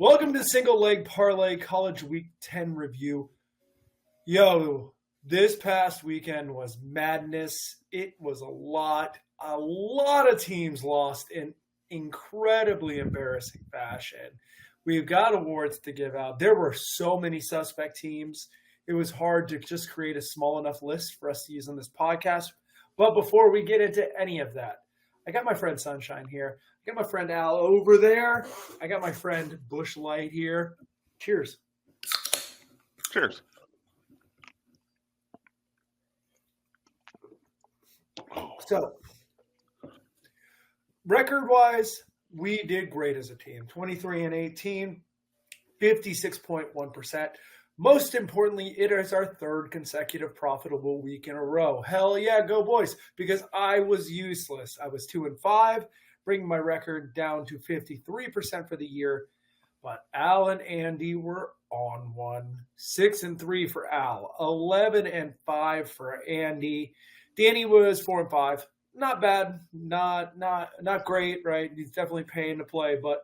Welcome to Single Leg Parlay College Week 10 review. Yo, this past weekend was madness. It was a lot. A lot of teams lost in incredibly embarrassing fashion. We've got awards to give out. There were so many suspect teams. It was hard to just create a small enough list for us to use on this podcast. But before we get into any of that, I got my friend Sunshine here. I got my friend Al over there. I got my friend Bush Light here. Cheers. Cheers. So, record-wise, we did great as a team. 23-18, 56.1%. Most importantly, it is our third consecutive profitable week in a row. Hell yeah, go boys, because I was useless. I was 2-5, bringing my record down to 53% for the year. But Al and Andy were on one. 6-3 for Al, 11-5 for Andy. Danny was 4-5. Not bad, not great, right? He's definitely paying to play, but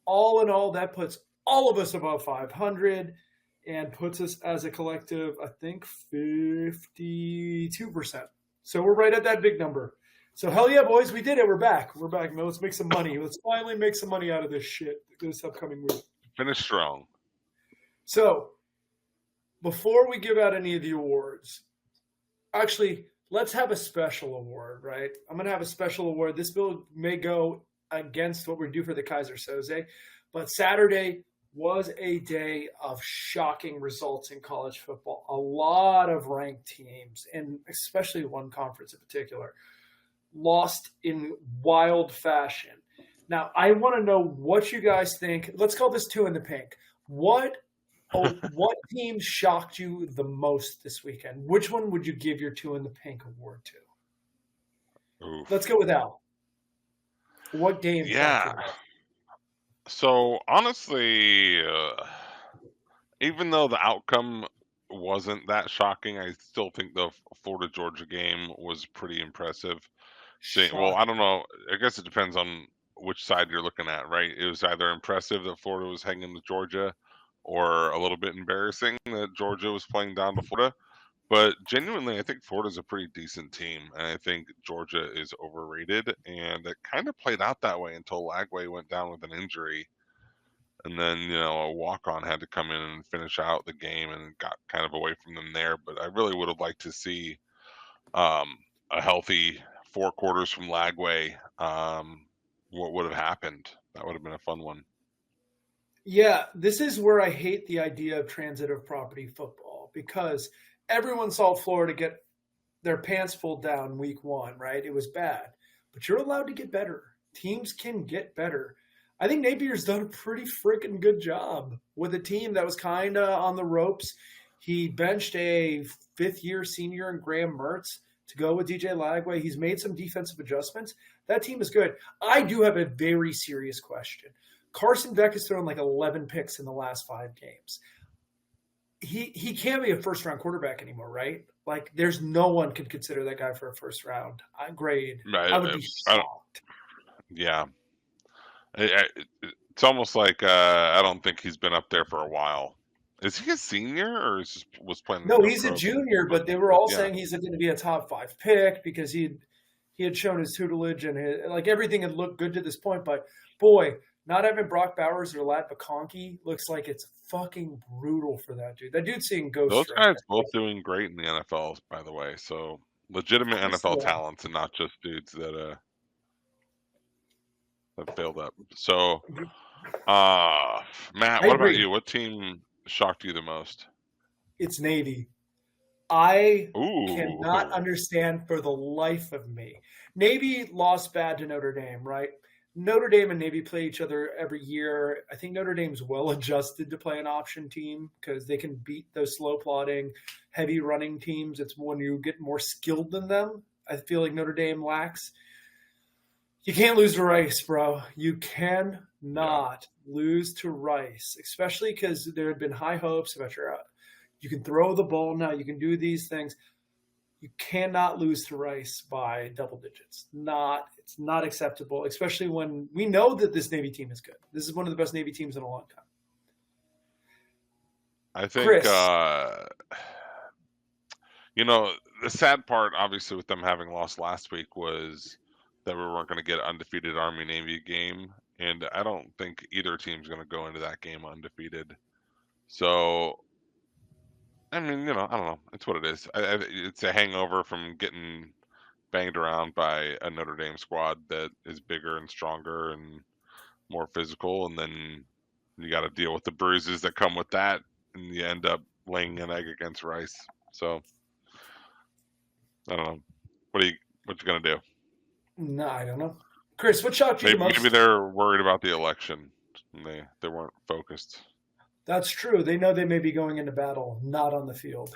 all in all, that puts all of us above 500. And puts us as a collective, I think, 52%. So we're right at that big number. So hell yeah, boys, we did it. We're back. We're back, man. Let's make some money. Let's finally make some money out of this shit this upcoming week. Finish strong. So before we give out any of the awards, actually, let's have a special award, right? I'm going to have a special award. This bill may go against what we do for the Kaiser Soze, but Saturday was a day of shocking results in college football. A lot of ranked teams, and especially one conference in particular, lost in wild fashion. Now, I want to know what you guys think. Let's call this two in the pink. What team shocked you the most this weekend? Which one would you give your two in the pink award to? Oof. Let's go with Al. What game? Yeah. So honestly, even though the outcome wasn't that shocking, I still think the Florida-Georgia game was pretty impressive. Well, I don't know. I guess it depends on which side you're looking at, right? It was either impressive that Florida was hanging with Georgia or a little bit embarrassing that Georgia was playing down to Florida. But genuinely, I think Florida's a pretty decent team, and I think Georgia is overrated, and it kind of played out that way until Lagway went down with an injury, and then, a walk-on had to come in and finish out the game and got kind of away from them there. But I really would have liked to see a healthy 4 quarters from Lagway. What would have happened? That would have been a fun one. Yeah, this is where I hate the idea of transitive property football, because everyone saw Florida get their pants pulled down week 1, right? It was bad. But you're allowed to get better. Teams can get better. I think Napier's done a pretty freaking good job with a team that was kind of on the ropes. He benched a 5th-year senior in Graham Mertz to go with DJ Lagway. He's made some defensive adjustments. That team is good. I do have a very serious question. Carson Beck has thrown like 11 picks in the last 5 games. He can't be a first-round quarterback anymore, right? Like, there's no one could consider that guy for a first-round grade. Right, I would be shocked. Yeah. It's almost like I don't think he's been up there for a while. Is he a senior or was playing? No, he's a junior, but they were all saying he's going to be a top 5 pick because he had shown his tutelage and everything had looked good to this point. But boy, not having Brock Bowers or Lat McConkey looks like it's fucking brutal for that dude. That dude's seeing ghosts. Those guys both doing great in the NFL, by the way. So legitimate NFL talents and not just dudes that failed up. So, Matt, what about you? What team shocked you the most? It's Navy. I cannot understand for the life of me. Navy lost bad to Notre Dame, right? Notre Dame and Navy play each other every year. I think Notre Dame's well adjusted to play an option team because they can beat those slow plotting, heavy running teams. It's when you get more skilled than them. I feel like Notre Dame lacks. You can't lose to Rice, bro. You cannot lose to Rice, especially because there had been high hopes about you can throw the ball now. You can do these things. You cannot lose to Rice by double digits. It's not acceptable, especially when we know that this Navy team is good. This is one of the best Navy teams in a long time. I think, Chris, the sad part, obviously, with them having lost last week was that we weren't going to get an undefeated Army Navy game, and I don't think either team's going to go into that game undefeated. So, I mean, I don't know. It's what it is. It's a hangover from getting banged around by a Notre Dame squad that is bigger and stronger and more physical, and then you got to deal with the bruises that come with that, and you end up laying an egg against Rice. So, I don't know. What you gonna do? no, I don't know. Chris, what shocked you the most? Maybe they're worried about the election. And they weren't focused. That's true. They know they may be going into battle, not on the field.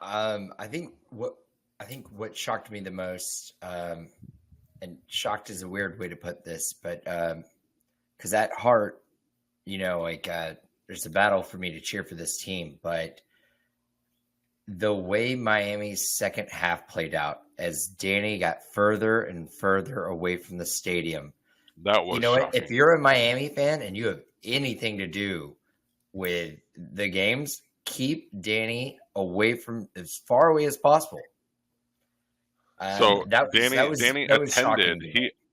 I think what shocked me the most, and shocked is a weird way to put this, but because at heart, there's a battle for me to cheer for this team, but the way Miami's second half played out as Danny got further and further away from the stadium. That was shocking. If you're a Miami fan and you have anything to do with the games, keep Danny away from as far away as possible. So Danny was attended.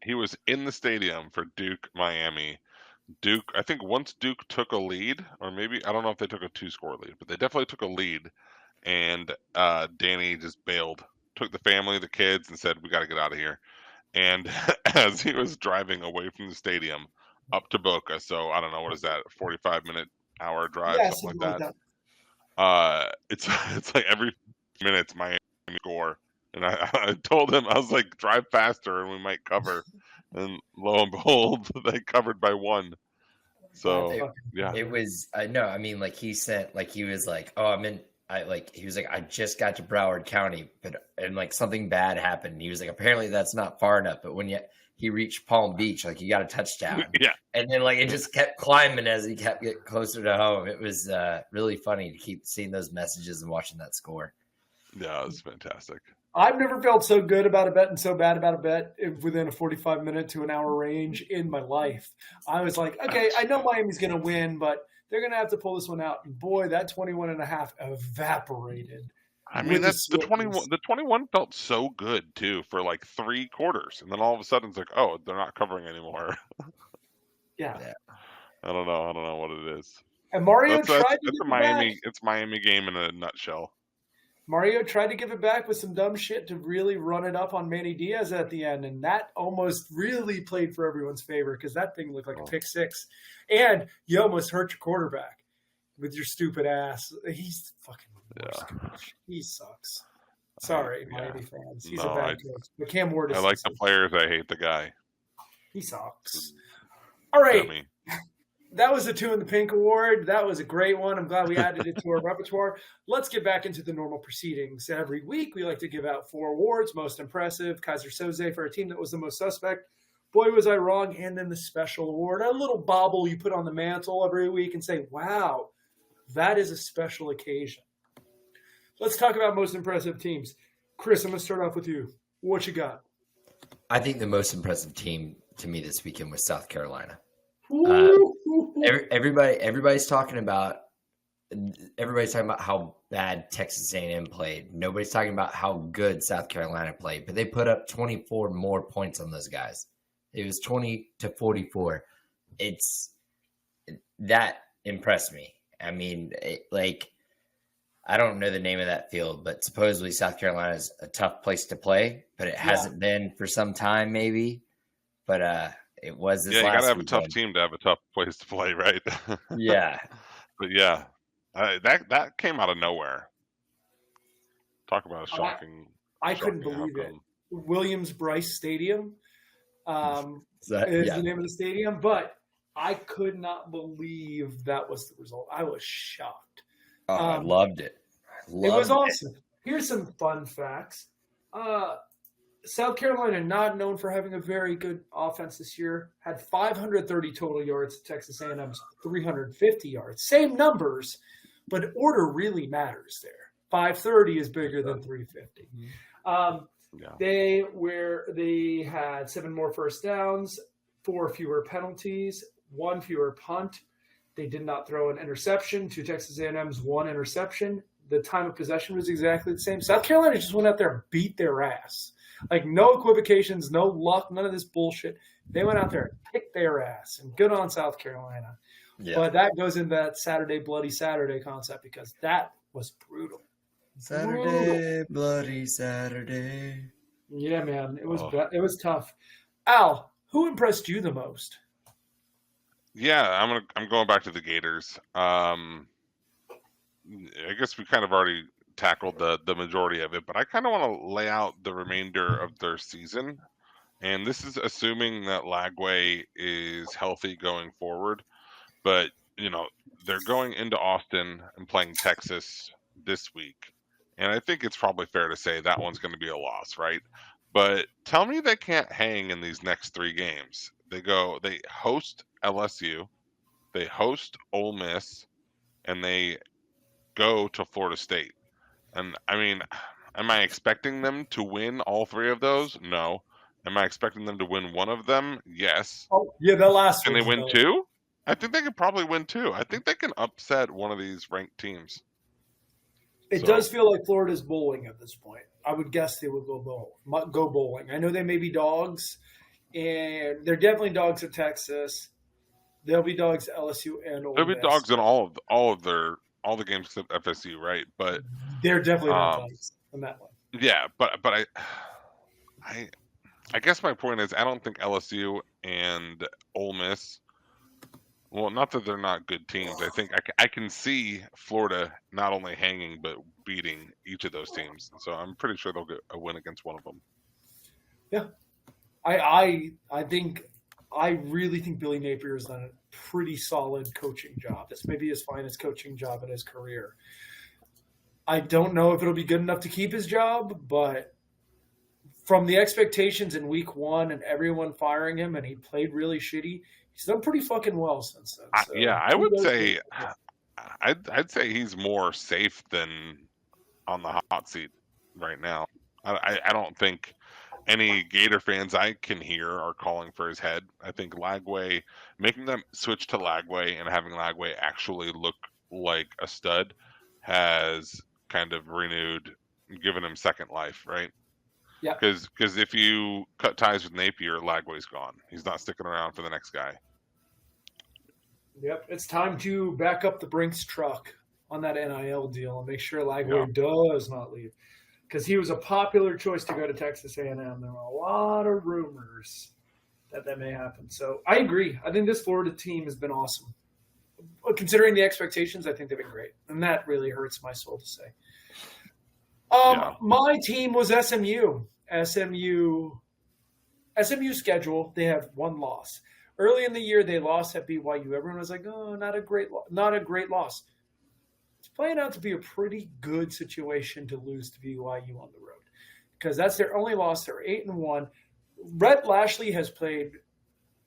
He was in the stadium for Duke Miami. Duke, I think once Duke took a lead, or maybe I don't know if they took a 2-score lead, but they definitely took a lead. And Danny just bailed, took the family, the kids, and said, "We got to get out of here." And as he was driving away from the stadium up to Boca, so I don't know, what is that, 45-minute hour drive, something like that. It's like every minute's Miami score. And I told him, I was like, drive faster and we might cover. And lo and behold, they covered by 1. So yeah, it was no. I mean, like he sent, like he was like, "Oh, he was like, I just got to Broward County, and like something bad happened." He was like, apparently that's not far enough. But when he reached Palm Beach, like he got a touchdown. Yeah. And then like it just kept climbing as he kept getting closer to home. It was really funny to keep seeing those messages and watching that score. Yeah, it was fantastic. I've never felt so good about a bet and so bad about a bet within a 45-minute to an hour range in my life. I was like, okay, I know Miami's going to win, but they're going to have to pull this one out. And boy, that 21.5 evaporated. I mean, that's the 21. The 21 felt so good too for like 3 quarters, and then all of a sudden it's like, oh, they're not covering anymore. Yeah. I don't know what it is. And Mario tried to give it back. It's Miami game in a nutshell. Mario tried to give it back with some dumb shit to really run it up on Manny Diaz at the end, and that almost really played for everyone's favor because that thing looked like a pick six. And you almost hurt your quarterback with your stupid ass. He's fucking coach. He sucks. Sorry, Miami fans. He's a bad coach. But Cam Ward is. I like the players. I hate the guy. He sucks. All right. That was the 2 in the Pink Award. That was a great one. I'm glad we added it to our repertoire. Let's get back into the normal proceedings. Every week, we like to give out 4 awards. Most impressive, Kaiser Soze for a team that was the most suspect. Boy, was I wrong. And then the special award, a little bauble you put on the mantle every week and say, wow, that is a special occasion. Let's talk about most impressive teams. Chris, I'm going to start off with you. What you got? I think the most impressive team to me this weekend was South Carolina. Everybody's talking about how bad Texas A&M played. Nobody's talking about how good South Carolina played, but they put up 24 more points on those guys. It was 20-44. That impressed me. I mean, I don't know the name of that field, but supposedly South Carolina is a tough place to play, but it hasn't been for some time, maybe. But it was this last you got to have weekend. a tough team to have a tough place to play, right? Yeah. But yeah, that came out of nowhere. Talk about a shocking. I couldn't believe it. Williams-Brice Stadium is the name of the stadium, but I could not believe that was the result. I was shocked. Oh, I loved it. It was awesome. Here's some fun facts. South Carolina, not known for having a very good offense this year, had 530 total yards. Texas A&M's 350 yards. Same numbers, but order really matters there. 530 is bigger than 350. Yeah. They had 7 more first downs, 4 fewer penalties, 1 fewer punt. They did not throw an interception to Texas A&M's 1 interception. The time of possession was exactly the same. South Carolina just went out there and beat their ass. Like, no equivocations, no luck, none of this bullshit. They went out there and kicked their ass. And good on South Carolina. Yeah. But that goes into that Saturday, Bloody Saturday concept because that was brutal. Saturday, bloody Saturday. Yeah, man. It was tough. Al, who impressed you the most? Yeah, I'm going back to the Gators. I guess we kind of already tackled the majority of it, but I kind of want to lay out the remainder of their season. And this is assuming that Lagway is healthy going forward. But, they're going into Austin and playing Texas this week. And I think it's probably fair to say that one's going to be a loss, right? But tell me they can't hang in these next 3 games. They host LSU, they host Ole Miss, and they go to Florida State. And I mean, am I expecting them to win all 3 of those? No. Am I expecting them to win one of them? Yes. Oh, yeah, the last Can one. they win 2? I think they could probably win 2. I think they can upset one of these ranked teams. It does feel like Florida's bowling at this point. I would guess they would go bowling. I know they may be dogs, and they're definitely dogs at Texas. They'll be dogs at LSU and Ole Miss. They'll be dogs in all the games except FSU, right? But they're definitely not dogs in that one. Yeah, but I guess my point is I don't think LSU and Ole Miss. Well, not that they're not good teams. I think I can see Florida not only hanging but beating each of those teams. So I'm pretty sure they'll get a win against one of them. Yeah, I really think Billy Napier has done a pretty solid coaching job. It's maybe his finest coaching job in his career. I don't know if it'll be good enough to keep his job, but from the expectations in week 1 and everyone firing him and he played really shitty, he's done pretty fucking well since then. So I would say I'd say he's more safe than on the hot seat right now. I don't think any Gator fans I can hear are calling for his head. I think Lagway, making them switch to Lagway and having Lagway actually look like a stud has kind of given him second life, right? Yeah. Because if you cut ties with Napier, Lagway's gone. He's not sticking around for the next guy. Yep, it's time to back up the Brinks truck on that NIL deal and make sure Lagway does not leave. Because he was a popular choice to go to Texas A&M. There were a lot of rumors that may happen. So I agree. I think this Florida team has been awesome. Considering the expectations, I think they've been great. And that really hurts my soul to say. My team was SMU. SMU schedule, they have 1 loss. Early in the year, they lost at BYU. Everyone was like, "Oh, not a great loss." It's playing out to be a pretty good situation to lose to BYU on the road because that's their only loss. They're 8-1. Rhett Lashley has played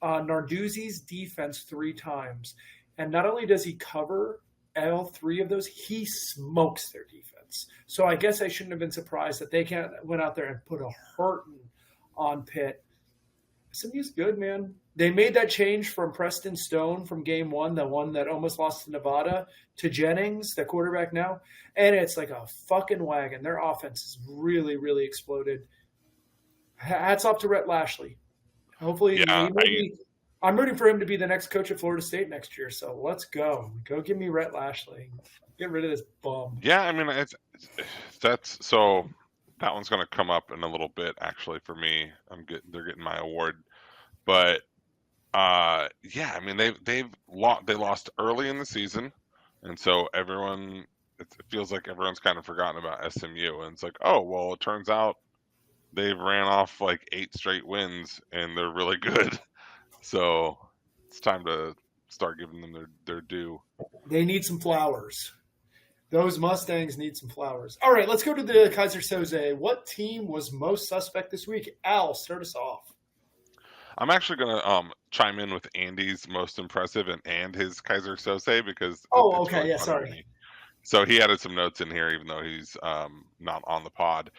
Narduzzi's defense 3 times, and not only does he cover all 3 of those, he smokes their defense. So I guess I shouldn't have been surprised that they went out there and put a hurting on Pitt. SMU's good, man. They made that change from Preston Stone from game 1, the one that almost lost to Nevada, to Jennings, the quarterback now. And it's like a fucking wagon. Their offense has really, really exploded. Hats off to Rhett Lashley. Hopefully, I'm rooting for him to be the next coach at Florida State next year. So let's go. Go give me Rhett Lashley. Get rid of this bum. Yeah, I mean, that's so that one's going to come up in a little bit, actually, for me. They're getting my award. But I mean, they lost early in the season, and so it feels like everyone's kind of forgotten about SMU, and it's like, oh well, it turns out they've ran off like 8 straight wins, and they're really good. So it's time to start giving them their due. They need some flowers. Those Mustangs need some flowers. All right, let's go to the Kaiser Soze. What team was most suspect this week? Al, start us off. I'm actually going to chime in with Andy's most impressive and his Kaiser Soze because okay, really sorry. So he added some notes in here, even though he's not on the pod.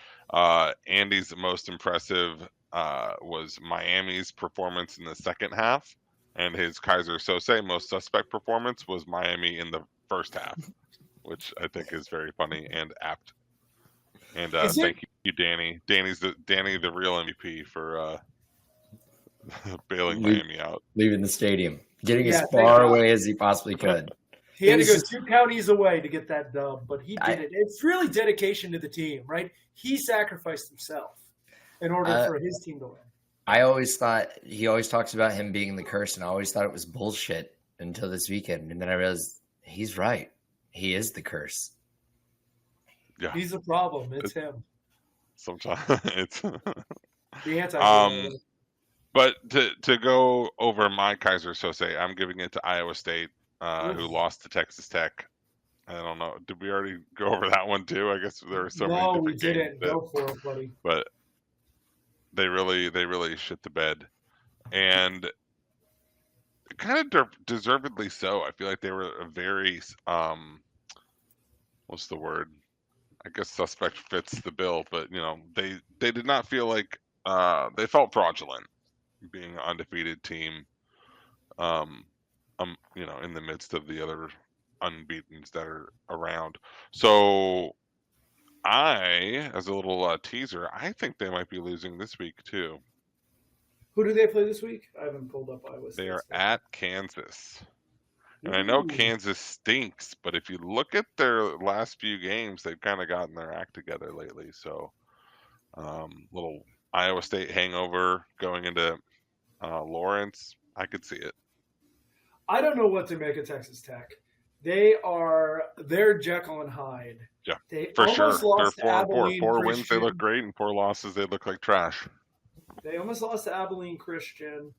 Andy's most impressive was Miami's performance in the second half, and his Kaiser Soze most suspect performance was Miami in the first half, which I think is very funny and apt. And thank you, Danny. Danny, the real MVP for bailing Miami out, leaving the stadium, getting as far away as he possibly could. He had to go 2 counties away to get that dub, but he did it. It's really dedication to the team, right? He sacrificed himself in order for his team to win. I always thought he always talks about him being the curse, and I always thought it was bullshit until this weekend. And then I realized he's right. He is the curse. Yeah, he's the problem. It's him. Sometimes it's the anti. But to go over my Kaiser Soze, I'm giving it to Iowa State. Who lost to Texas Tech. I don't know. Did we already go over that one too? I guess there were so many different games. No, we didn't. Go for it, buddy. But they really shit the bed. And kind of deservedly so. I feel like they were a very, what's the word? I guess suspect fits the bill, but, they did not feel like, they felt fraudulent being an undefeated team. In the midst of the other unbeatens that are around. So as a little teaser, I think they might be losing this week too. Who do they play this week? I haven't pulled up Iowa State. They are at Kansas. And I know Kansas stinks, but if you look at their last few games, they've kind of gotten their act together lately. So little Iowa State hangover going into Lawrence, I could see it. I don't know what to make of Texas Tech. They're Jekyll and Hyde. Yeah, they for sure. Lost they're 4-4. 4 wins, they look great, and 4 losses, they look like trash. They almost lost to Abilene Christian,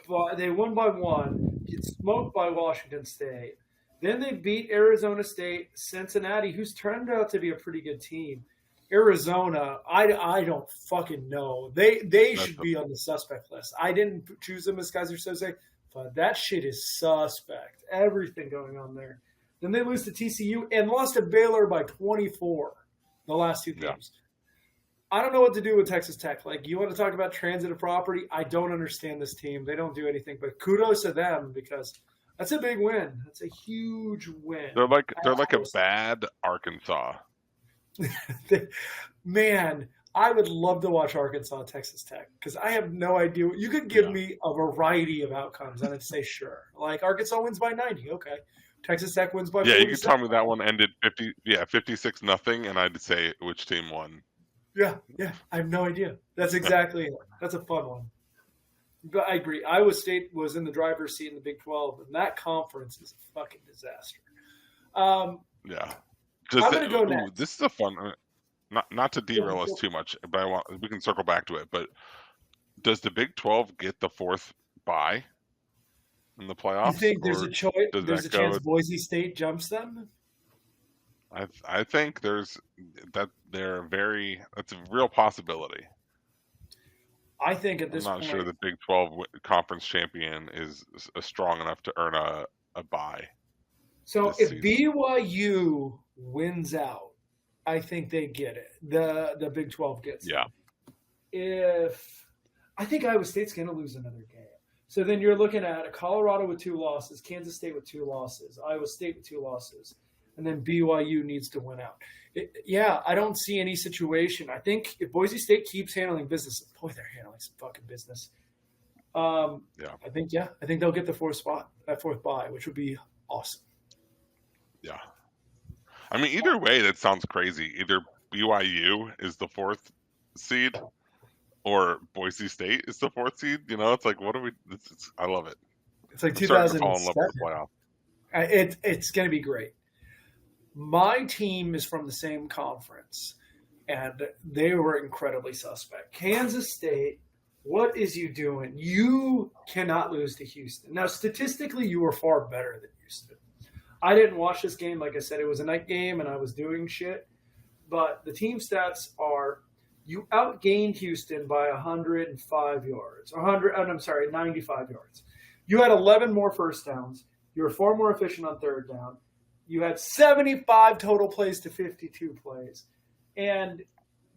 but they won by 1. Get smoked by Washington State. Then they beat Arizona State, Cincinnati, who's turned out to be a pretty good team. Arizona, I don't fucking know. They should be on the suspect list. I didn't choose them as Kaiser Soze. But that shit is suspect. Everything going on there. Then they lose to TCU and lost to Baylor by 24 the last 2 games. Yeah. I don't know what to do with Texas Tech. Like, you want to talk about transitive property? I don't understand this team. They don't do anything. But kudos to them because that's a big win. That's a huge win. They're like a bad Arkansas. Man, I would love to watch Arkansas Texas Tech because I have no idea. You could give me a variety of outcomes and I'd say sure. Like Arkansas wins by 90, okay. Texas Tech wins by 47. You could tell me that one ended 56-0, and I'd say which team won. Yeah, I have no idea. That's exactly it. That's a fun one. But I agree. Iowa State was in the driver's seat in the Big 12, and that conference is a fucking disaster. I'm going to go next. This is a fun Not to derail us too much, but we can circle back to it. But does the Big 12 get the 4th bye in the playoffs? You think there's a choice? There's a chance Boise State jumps them? I think that's a real possibility. I think at this point, I'm not sure the Big 12 conference champion is strong enough to earn a bye. So if BYU wins out, I think they get it. The Big 12 gets it. Yeah. I think Iowa State's going to lose another game. So then you're looking at a Colorado with 2 losses, Kansas State with 2 losses, Iowa State with 2 losses, and then BYU needs to win out. I don't see any situation. I think if Boise State keeps handling business, boy, they're handling some fucking business. I think they'll get the 4th spot, that 4th bye, which would be awesome. Yeah. I mean, either way, that sounds crazy. Either BYU is the 4th seed or Boise State is the 4th seed. It's like, what are we? I love it. It's like 2007. I'm starting to fall in love with the playoff. It's going to be great. My team is from the same conference, and they were incredibly suspect. Kansas State, what is you doing? You cannot lose to Houston. Now, statistically, you were far better than Houston. I didn't watch this game. Like I said, it was a night game, and I was doing shit. But the team stats are you outgained Houston by 105 yards. 95 yards. You had 11 more first downs. You were far more efficient on 3rd down. You had 75 total plays to 52 plays, and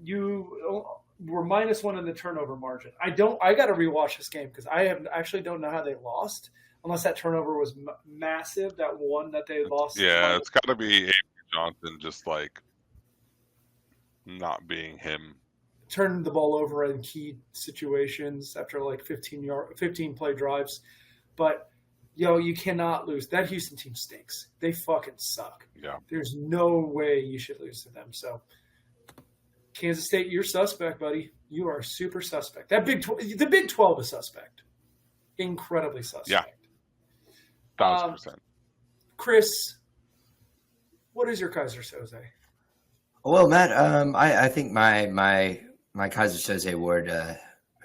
you were -1 in the turnover margin. I got to rewatch this game because I actually don't know how they lost, unless that turnover was massive. That one that they lost. Yeah, it's got to be Avery Johnson just like not being him. Turning the ball over in key situations after like 15 play drives, but you cannot lose. That Houston team stinks. They fucking suck. Yeah, there's no way you should lose to them. So. Kansas State, you're suspect, buddy. You are super suspect. The Big 12 is suspect. Incredibly suspect. Yeah. 1,000%. Chris, what is your Kaiser Soze? Well, Matt, I think my Kaiser Soze word,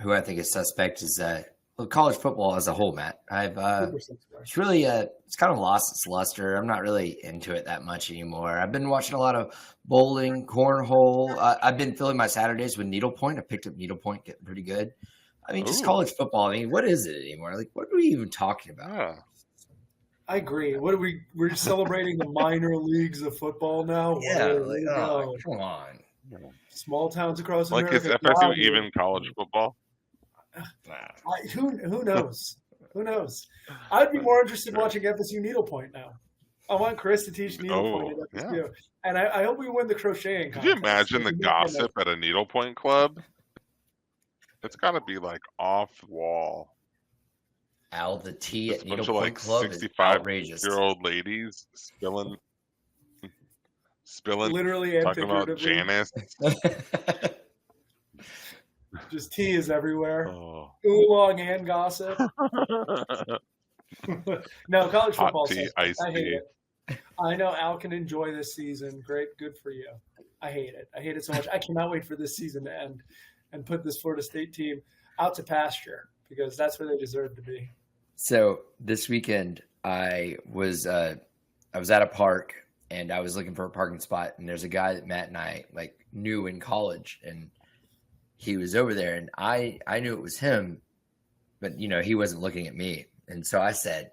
who I think is suspect, is college football as a whole, Matt. It's really it's kind of lost its luster. I'm not really into it that much anymore. I've been watching a lot of bowling, cornhole. I've been filling my Saturdays with needlepoint. I picked up needlepoint, getting pretty good. I mean, just college football. I mean, what is it anymore? Like, what are we even talking about? Yeah. I agree. We're celebrating the minor leagues of football now. Yeah, come on. Small towns across Like, America. is FSU even college football? Who knows? Who knows? I'd be more interested in watching FSU needlepoint now. I want Chris to teach needlepoint at FSU. Yeah. And I hope we win the crocheting contest. Could you imagine the gossip at a needlepoint club? It's got to be like off the wall. Al, the tea at needlepoint like club is outrageous. 65-year-old ladies spilling literally talking about Janice. Just tea is everywhere. Oolong and gossip. No, college football. I hate it. I know Al can enjoy this season. Great, good for you. I hate it. I hate it so much. I cannot wait for this season to end and put this Florida State team out to pasture because that's where they deserve to be. So this weekend, I was at a park and I was looking for a parking spot, and there's a guy that Matt and I knew in college, and he was over there, and I knew it was him, but he wasn't looking at me, and so I said,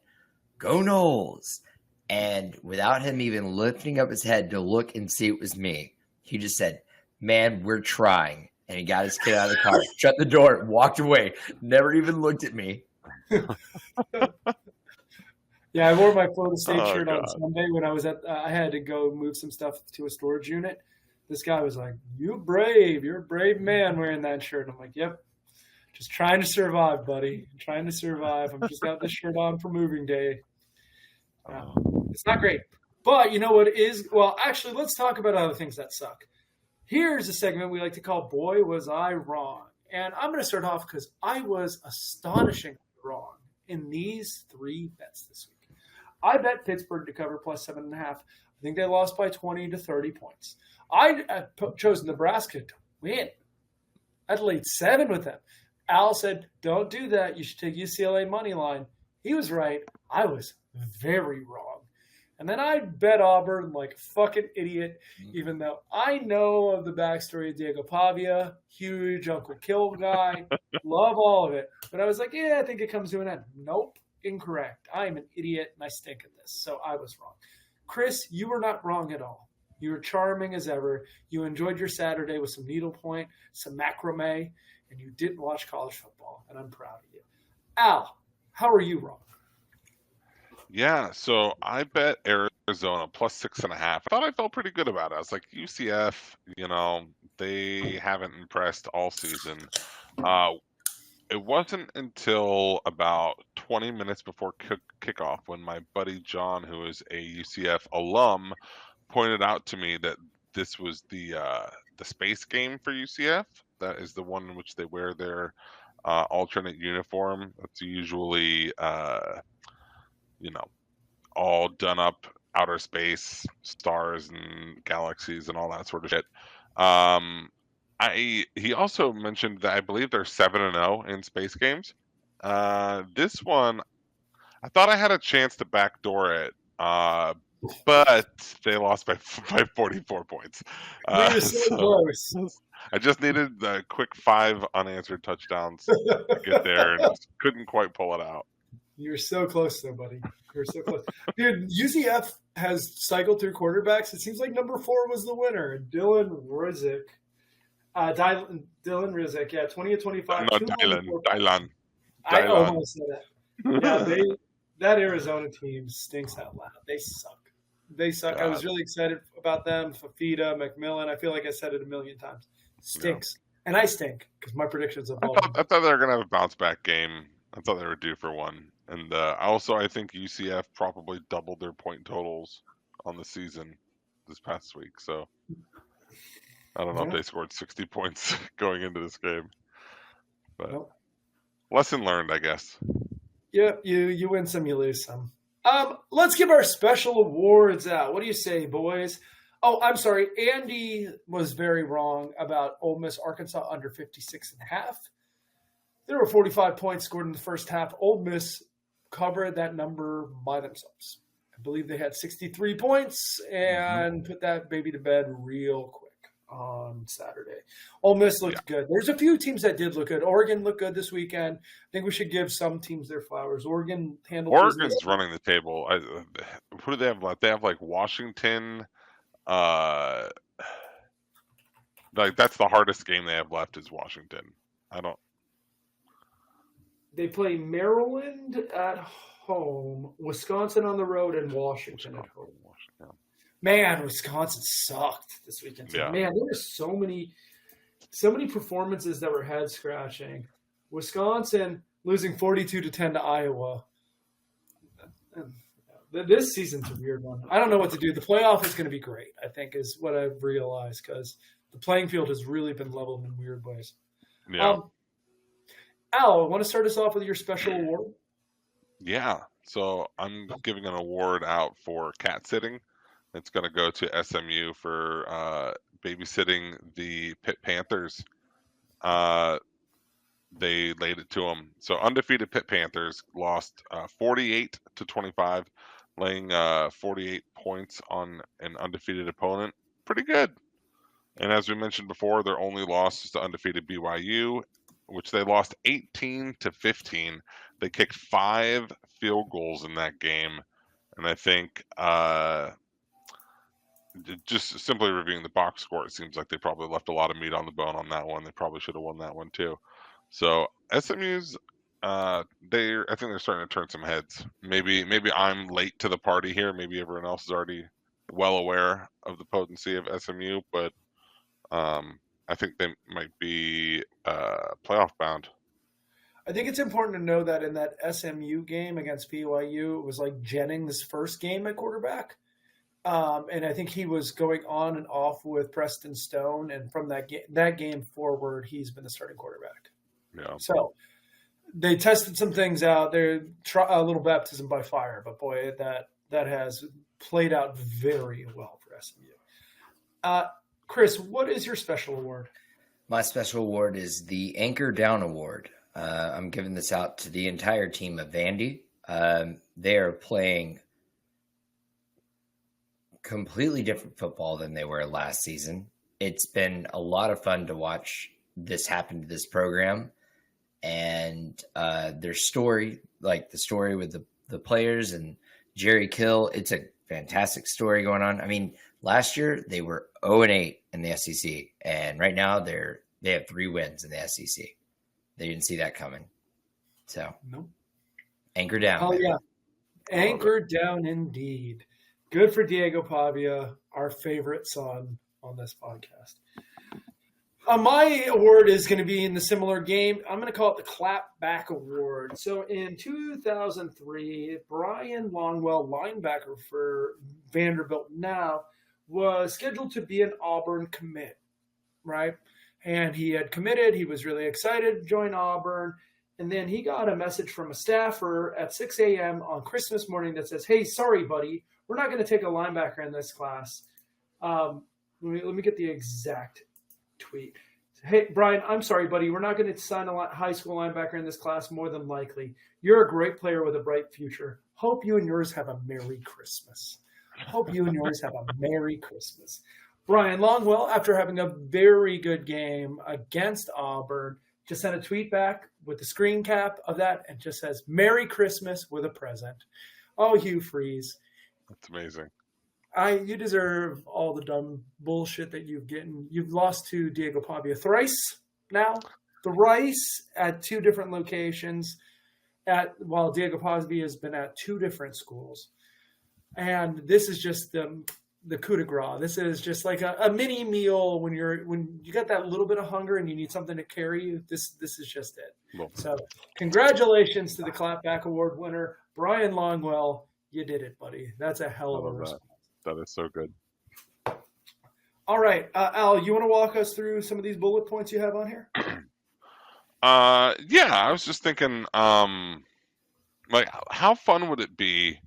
"Go Noles!" And without him even lifting up his head to look and see it was me, he just said, "Man, we're trying." And he got his kid out of the car, shut the door, walked away, never even looked at me. Yeah, I wore my Florida State shirt on Sunday when I was I had to go move some stuff to a storage unit. This guy was like, "You're a brave man wearing that shirt." I'm like, "Yep, just trying to survive, buddy. I'm trying to survive. I'm just got this shirt on for moving day." It's not great. But you know what is? Well, actually, let's talk about other things that suck. Here's a segment we like to call Boy Was I Wrong. And I'm going to start off because I was astonishingly wrong in these 3 bets this week. I bet Pittsburgh to cover +7.5. I think they lost by 20 to 30 points. I chose Nebraska to win. I'd laid 7 with them. Al said, "Don't do that. You should take UCLA money line." He was right. I was very wrong. And then I bet Auburn like a fucking idiot, even though I know of the backstory of Diego Pavia, huge Uncle Kill guy, love all of it. But I was like, yeah, I think it comes to an end. Nope, incorrect. I'm an idiot and I stink at this. So I was wrong. Chris, you were not wrong at all. You were charming as ever. You enjoyed your Saturday with some needlepoint, some macrame, and you didn't watch college football. And I'm proud of you. Al, how are you wrong? Yeah, so I bet Arizona +6.5. I thought I felt pretty good about it. I was like, UCF, they haven't impressed all season. It wasn't until about 20 minutes before kickoff when my buddy John, who is a UCF alum, pointed out to me that this was the space game for UCF. That is the one in which they wear their alternate uniform. That's usually all done up outer space, stars and galaxies and all that sort of shit. He also mentioned that I believe they're 7-0 in space games. This one, I thought I had a chance to backdoor it, but they lost by 44 points. So close. I just needed the quick 5 unanswered touchdowns to get there and just couldn't quite pull it out. You're so close, though, buddy. You're so close. Dude, UCF has cycled through quarterbacks. It seems like number 4 was the winner, Dylan Rizek. Dylan Rizek, yeah, 20 of 25. No, 294 Dylan. I almost said it. Yeah, that Arizona team stinks out loud. They suck. They suck. God. I was really excited about them. Fafita, McMillan. I feel like I said it a million times. Stinks. Yeah. And I stink because my predictions have all. I thought they were going to have a bounce back game. I thought they were due for one. And I think UCF probably doubled their point totals on the season this past week. So I don't know if they scored 60 points going into this game. But lesson learned, I guess. Yep, you win some, you lose some. Let's give our special awards out. What do you say, boys? Oh, I'm sorry. Andy was very wrong about Ole Miss Arkansas under 56.5. There were 45 points scored in the first half. Ole Miss covered that number by themselves. I believe they had 63 points and put that baby to bed real quick on Saturday. Ole Miss looked good. There's a few teams that did look good. Oregon looked good this weekend. I think we should give some teams their flowers. Oregon's running the table. Who do they have left? They have like Washington. Like that's the hardest game they have left is Washington. They play Maryland at home, Wisconsin on the road, and Washington at home. Man, Wisconsin sucked this weekend. Yeah. Man, there were so many performances that were head scratching. Wisconsin losing 42-10 to Iowa. This season's a weird one. I don't know what to do. The playoff is going to be great, I think, is what I've realized, because the playing field has really been leveled in weird ways. Yeah. Al, want to start us off with your special award? Yeah. So I'm giving an award out for cat sitting. It's going to go to SMU for babysitting the Pitt Panthers. They laid it to them. So undefeated Pitt Panthers lost 48-25, laying 48 points on an undefeated opponent. Pretty good. And as we mentioned before, their only loss is to undefeated BYU, which they lost 18-15. They kicked 5 field goals in that game. And I think just simply reviewing the box score, it seems like they probably left a lot of meat on the bone on that one. They probably should have won that one too. So SMU's, I think they're starting to turn some heads. Maybe I'm late to the party here. Maybe everyone else is already well aware of the potency of SMU, but I think they might be playoff bound. I think it's important to know that in that SMU game against BYU, it was like Jennings' first game at quarterback. And I think he was going on and off with Preston Stone. And from that game forward, he's been the starting quarterback. Yeah. So they tested some things out. They're a little baptism by fire. But, boy, that has played out very well for SMU. Chris, what is your special award? My special award is the Anchor Down Award. I'm giving this out to the entire team of Vandy. They are playing completely different football than they were last season. It's been a lot of fun to watch this happen to this program. And their story, like the story with the players and Jerry Kill, it's a fantastic story going on. I mean, last year they were 0-8 in the SEC, and right now they have 3 wins in the SEC. They didn't see that coming. So, nope. Anchor down. Oh, yeah. Anchor down indeed. Good for Diego Pavia, our favorite son on this podcast. My award is going to be in the similar game. I'm going to call it the Clap Back Award. So in 2003, Brian Longwell, linebacker for Vanderbilt now, was scheduled to be an Auburn commit, right? And he had committed. He was really excited to join Auburn. And then he got a message from a staffer at 6 a.m. on Christmas morning that says, "Hey, sorry, buddy, we're not going to take a linebacker in this class." Let me get the exact tweet. "Hey, Brian, I'm sorry, buddy. We're not going to sign a high school linebacker in this class more than likely. You're a great player with a bright future. Hope you and yours have a Merry Christmas." Hope you and yours have a Merry Christmas. Brian Longwell, after having a very good game against Auburn, just sent a tweet back with the screen cap of that and just says, Merry Christmas with a present. Oh, Hugh Freeze. That's amazing. You deserve all the dumb bullshit that you've gotten. You've lost to Diego Pavia thrice now. Thrice at 2 different locations. While Diego Pavia has been at 2 different schools. And this is just the coup de grace. This is just like a mini meal when you got that little bit of hunger and you need something to carry you. This is just it. Well, So congratulations to the Clapback Award winner, Brian Longwell. You did it, buddy. That's a hell of a response. that is so good. All right, Al, you want to walk us through some of these bullet points you have on here? Yeah, I was just thinking, like, how fun would it be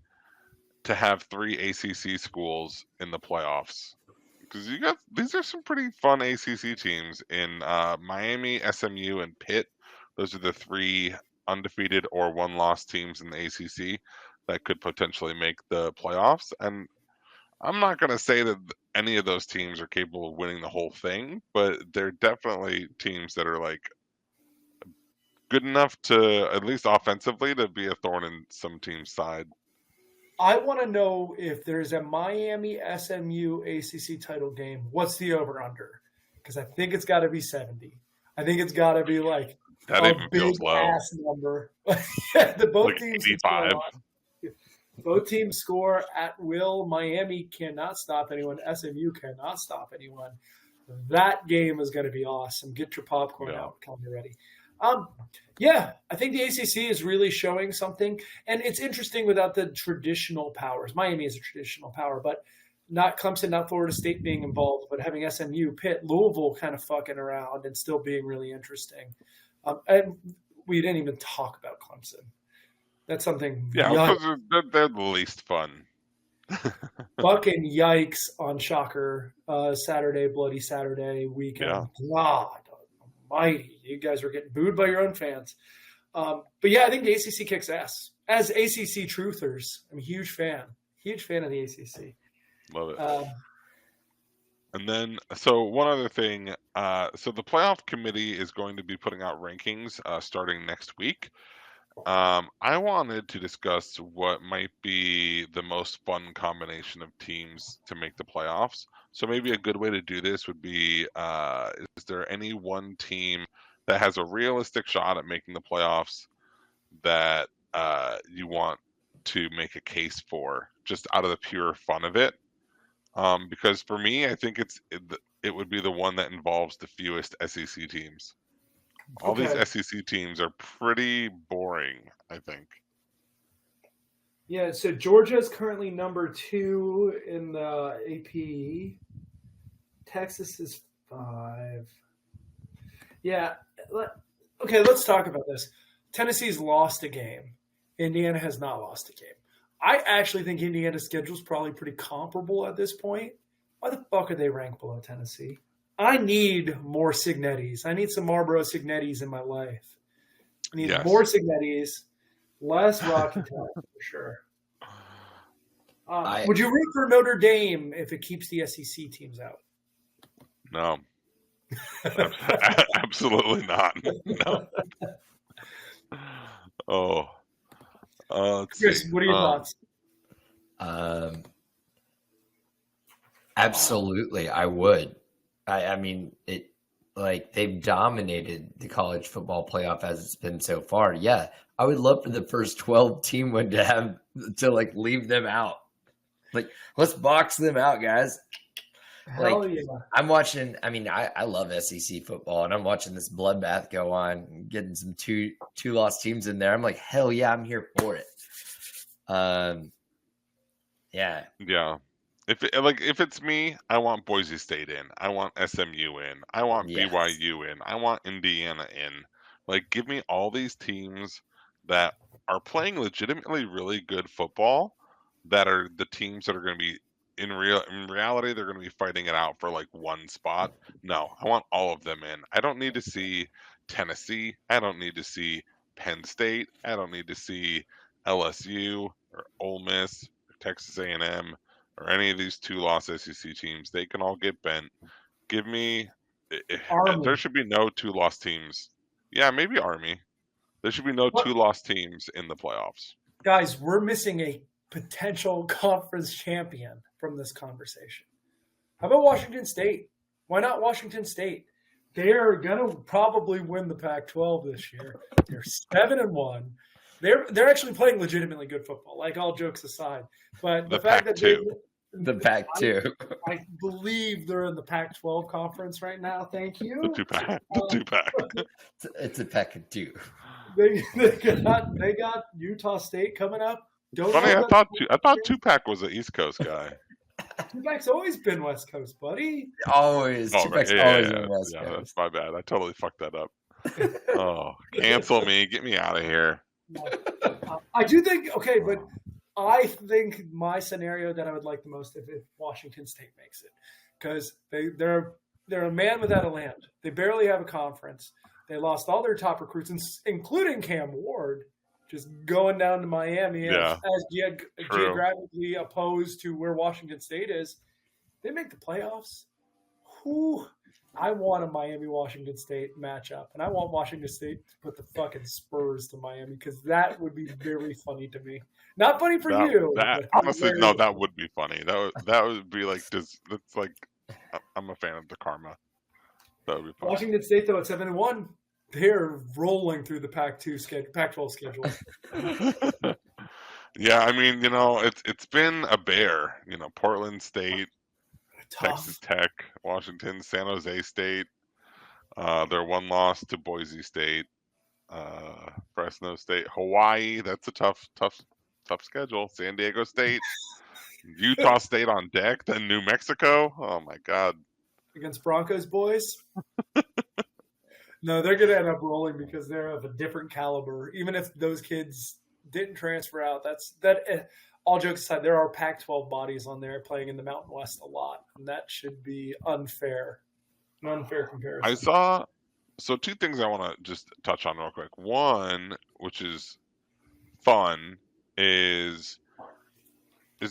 to have 3 ACC schools in the playoffs? Because these are some pretty fun ACC teams in Miami, SMU, and Pitt. Those are the 3 undefeated or 1-loss teams in the ACC that could potentially make the playoffs. And I'm not going to say that any of those teams are capable of winning the whole thing, but they're definitely teams that are like good enough to, at least offensively, to be a thorn in some team's side. I want to know if there's a Miami SMU ACC title game. What's the over/under? Because I think it's got to be 70. I think it's got to be like That a even feels big low. ass number. The both Like teams 85. both teams score at will. Miami cannot stop anyone. SMU cannot stop anyone. That game is going to be awesome. Get your popcorn out. Come be ready. Yeah, I think the ACC is really showing something, and it's interesting without the traditional powers. Miami is a traditional power, but not Clemson, not Florida State being involved, but having SMU, Pitt, Louisville kind of fucking around and still being really interesting. And we didn't even talk about Clemson. That's something. Yeah, because they're the least fun. Fucking yikes on Shocker Saturday, Bloody Saturday weekend. Yeah. God almighty. You guys were getting booed by your own fans. But yeah, I think the ACC kicks ass. As ACC truthers, I'm a huge fan. Huge fan of the ACC. Love it. And then, so one other thing. So the playoff committee is going to be putting out rankings starting next week. I wanted to discuss what might be the most fun combination of teams to make the playoffs. So maybe a good way to do this would be, is there any one team that has a realistic shot at making the playoffs that you want to make a case for, just out of the pure fun of it? Because for me, I think it would be the one that involves the fewest SEC teams. All these SEC teams are pretty boring, I think. Yeah, so Georgia is currently number 2 in the AP. Texas is 5. Yeah. Okay, let's talk about this. Tennessee's lost a game. Indiana has not lost a game. I actually think Indiana's schedule is probably pretty comparable at this point. Why the fuck are they ranked below Tennessee? I need more Signettis. I need some Marlboro Signettis in my life. I need more Signettis, less Rocky Top for sure. Would you root for Notre Dame if it keeps the SEC teams out? No. Absolutely not. No. Let's Chris, see. what are your thoughts? Absolutely, I would. I mean, it like they've dominated the college football playoff as it's been so far. Yeah, I would love for the first 12 team one to have to like leave them out. Like, let's box them out, guys. Hell yeah. I'm watching. I mean, I love SEC football, and I'm watching this bloodbath go on, getting some two lost teams in there. I'm like, hell yeah, I'm here for it. Yeah. If it's me, I want Boise State in. I want SMU in. I want BYU in. I want Indiana in. Like, give me all these teams that are playing legitimately really good football, that are the teams that are going to be in reality, they're going to be fighting it out for like one spot. No, I want all of them in. I don't need to see Tennessee. I don't need to see Penn State. I don't need to see LSU or Ole Miss or Texas A&M or any of these 2-loss SEC teams. They can all get bent. Give me. There should be no 2-loss teams Yeah, maybe Army. There should be no What? 2-loss teams in the playoffs. Guys, we're missing a potential conference champion from this conversation. How about Washington State? Why not Washington State? They're gonna probably win the Pac-12 this year. They're 7-1. They're actually playing legitimately good football. Like, all jokes aside, but The the fact that Pac-2. The Pac-2. I believe they're in the Pac-12 conference right now. Thank you. The 2-pack. The 2-pack. It's a Pac-2. They got Utah State coming up. Funny, I thought 2-pack was an East Coast guy. 2-pack's always been West Coast, buddy. Always. Oh, Two-pack's right. always been West Yeah, Coast. that's my bad. I totally fucked that up. Oh, cancel me. Get me out of here. I do think, okay, but I think my scenario that I would like the most if Washington State makes it, because they're a man without a land. They barely have a conference. They lost all their top recruits, including Cam Ward, just going down to Miami Yeah, as true. geographically opposed to where Washington State is. They make the playoffs. Whew. I want a Miami-Washington State matchup, and I want Washington State to put the fucking Spurs to Miami, because that would be very funny to me. Not funny for you. That but honestly, very no, that would be funny. That would be like that's like I'm a fan of the karma. That would be funny. Washington State, though, at 7-1, they're rolling through the Pac-12 schedule. Yeah, I mean, it's been a bear. Portland State, Texas Tech, Washington, San Jose State. Their one loss to Boise State, Fresno State, Hawaii. That's a tough schedule. San Diego State, Utah State on deck, then New Mexico. Oh my God! Against Broncos boys. No, they're going to end up rolling because they're of a different caliber. Even if those kids didn't transfer out, all jokes aside, there are Pac-12 bodies on there playing in the Mountain West a lot, and that should be unfair. An unfair comparison. So 2 things I want to just touch on real quick. One, which is fun, is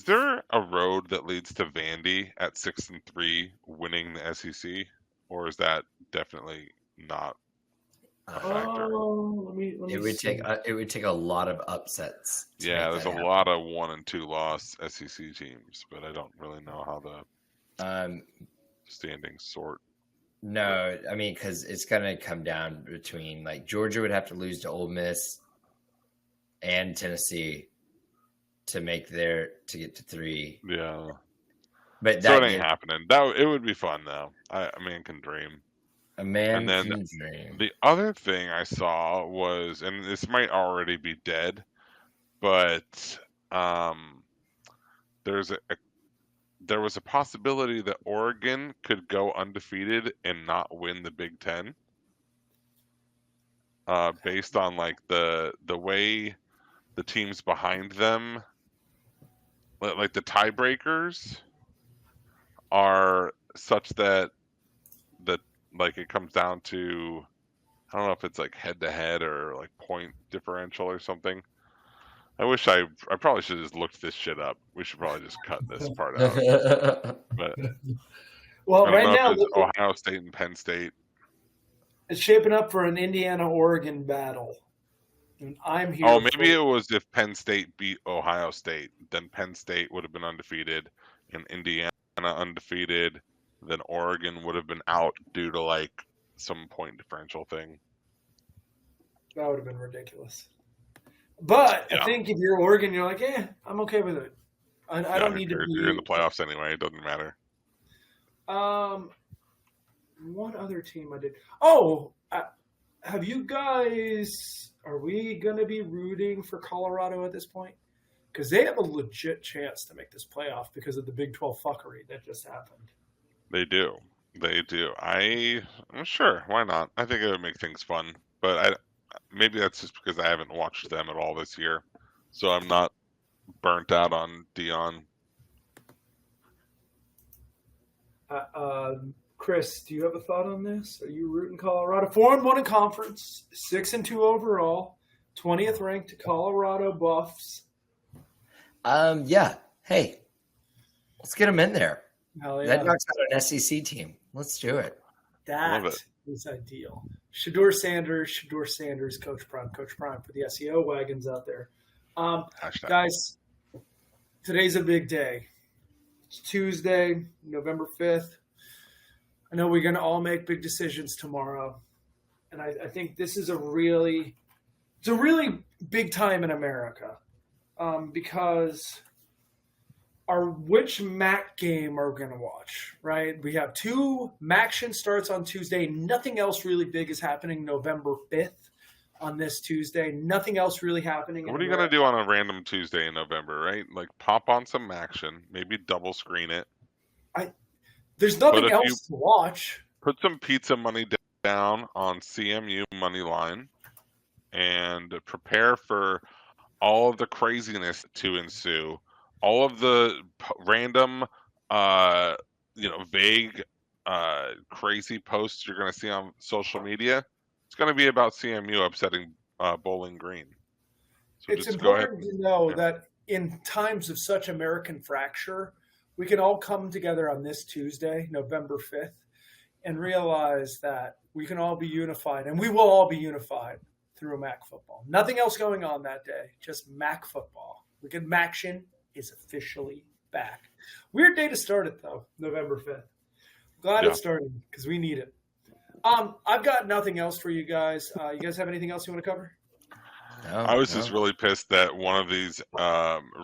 there a road that leads to Vandy at 6-3 winning the SEC, or is that definitely not a factor? Let me It would see. take a lot of upsets. Yeah, there's a lot of 1 and 2 loss SEC teams, but I don't really know how the standings sort. No, I mean, because it's going to come down between, like, Georgia would have to lose to Ole Miss and Tennessee to get to 3. Yeah, But so it ain't happening. It would be fun though. A man can dream. A man And then can dream. The other thing I saw was, and this might already be dead, but there was a possibility that Oregon could go undefeated and not win the Big Ten, based on like the way the teams behind them, like the tiebreakers, are such that like it comes down to, I don't know if it's like head to head or like point differential or something. I wish I probably should have just looked this shit up. We should probably just cut this part out. But Well, I don't right know now if it's Ohio State and Penn State. it's shaping up for an Indiana-Oregon battle. And I'm here. Oh, maybe it was if Penn State beat Ohio State, then Penn State would have been undefeated and Indiana undefeated. Then Oregon would have been out due to like some point differential thing. That would have been ridiculous. But Yeah. I think if you're Oregon, you're like, I'm okay with it. I don't need to be. You're in the playoffs anyway. It doesn't matter. What other team I did? Oh, have you guys? Are we going to be rooting for Colorado at this point? Because they have a legit chance to make this playoff because of the Big 12 fuckery that just happened. They do. I'm sure. Why not? I think it would make things fun. But maybe that's just because I haven't watched them at all this year, so I'm not burnt out on Dion. Chris, do you have a thought on this? Are you rooting Colorado? 4-1 in conference, 6-2 overall, 20th ranked Colorado Buffs. Yeah. Hey, let's get them in there. Hell yeah. That knocks out an SEC team. Let's do it. That Love it. is ideal. Shador Sanders, Coach Prime for the SEO wagons out there. Hashtag. Guys, today's a big day. It's Tuesday, November 5th. I know we're going to all make big decisions tomorrow. And I think this is a really big time in America because which MAC game are we going to watch, right? We have 2 MACtion starts on Tuesday. Nothing else really big is happening November 5th on this Tuesday. Nothing else really happening. What are you going to do on a random Tuesday in November, right? Like pop on some MACtion, maybe double screen it. There's nothing else to watch. Put some pizza money down on CMU money line and prepare for all of the craziness to ensue. All of the random, vague, crazy posts you're going to see on social media, it's going to be about CMU upsetting Bowling Green. So it's important to know that in times of such American fracture, we can all come together on this Tuesday, November 5th, and realize that we can all be unified, and we will all be unified through MAC football. Nothing else going on that day, just MAC football. MACtion is officially back. Weird day to start it, though, November 5th. Glad it's starting because we need it. I've got nothing else for you guys. You guys have anything else you want to cover? No, I was just really pissed that one of these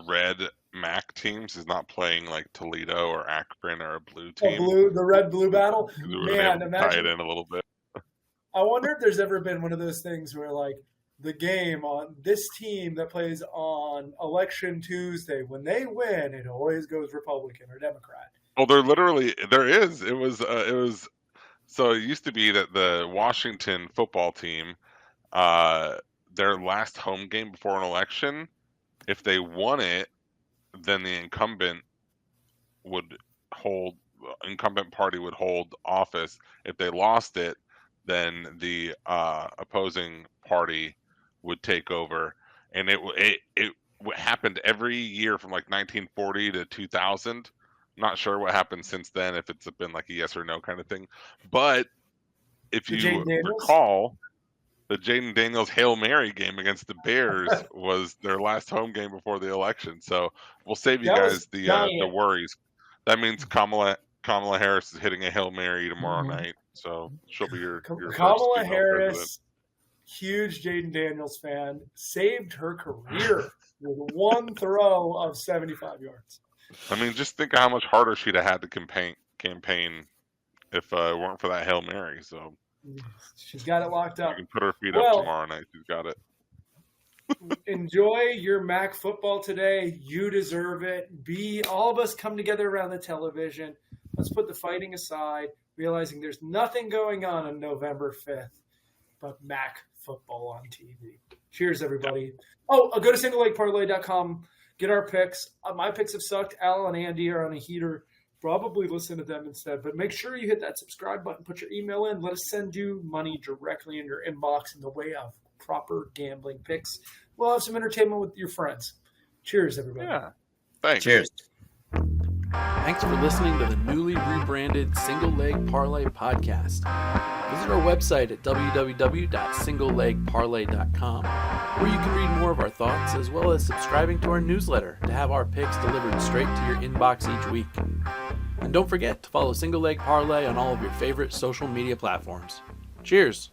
red MAC teams is not playing like Toledo or Akron or a blue team. The red-blue battle? Man, imagine tie it in a little bit. I wonder if there's ever been one of those things where, like, the game on this team that plays on Election Tuesday, when they win, it always goes Republican or Democrat. Well, there is. It was. So it used to be that the Washington football team, their last home game before an election, if they won it, then the incumbent party would hold office. If they lost it, then the opposing party would take over, and it happened every year from like 1940 to 2000. Not sure what happened since then, if it's been like a yes or no kind of thing. But if you recall, the Jaden Daniels Hail Mary game against the Bears was their last home game before the election. So we'll save you guys the worries. That means Kamala Harris is hitting a Hail Mary tomorrow night. So she'll be your Kamala Harris, huge Jaden Daniels fan, saved her career with one throw of 75 yards. I mean, just think of how much harder she'd have had to campaign if it weren't for that Hail Mary. So she's got it locked up. You can put her feet up tomorrow night. She's got it. Enjoy your MAC football today. You deserve it. All of us come together around the television. Let's put the fighting aside, realizing there's nothing going on November 5th but MAC football on TV. Cheers, everybody. Go to singlelegparlay.com. Get our picks. My picks have sucked. Al and Andy are on a heater. Probably listen to them instead. But make sure you hit that subscribe button. Put your email in. Let us send you money directly in your inbox in the way of proper gambling picks. We'll have some entertainment with your friends. Cheers, everybody. Yeah. Thanks. Cheers. Thanks for listening to the newly rebranded Single Leg Parlay podcast. Visit our website at www.singlelegparlay.com, where you can read more of our thoughts, as well as subscribing to our newsletter to have our picks delivered straight to your inbox each week. And don't forget to follow Single Leg Parlay on all of your favorite social media platforms. Cheers!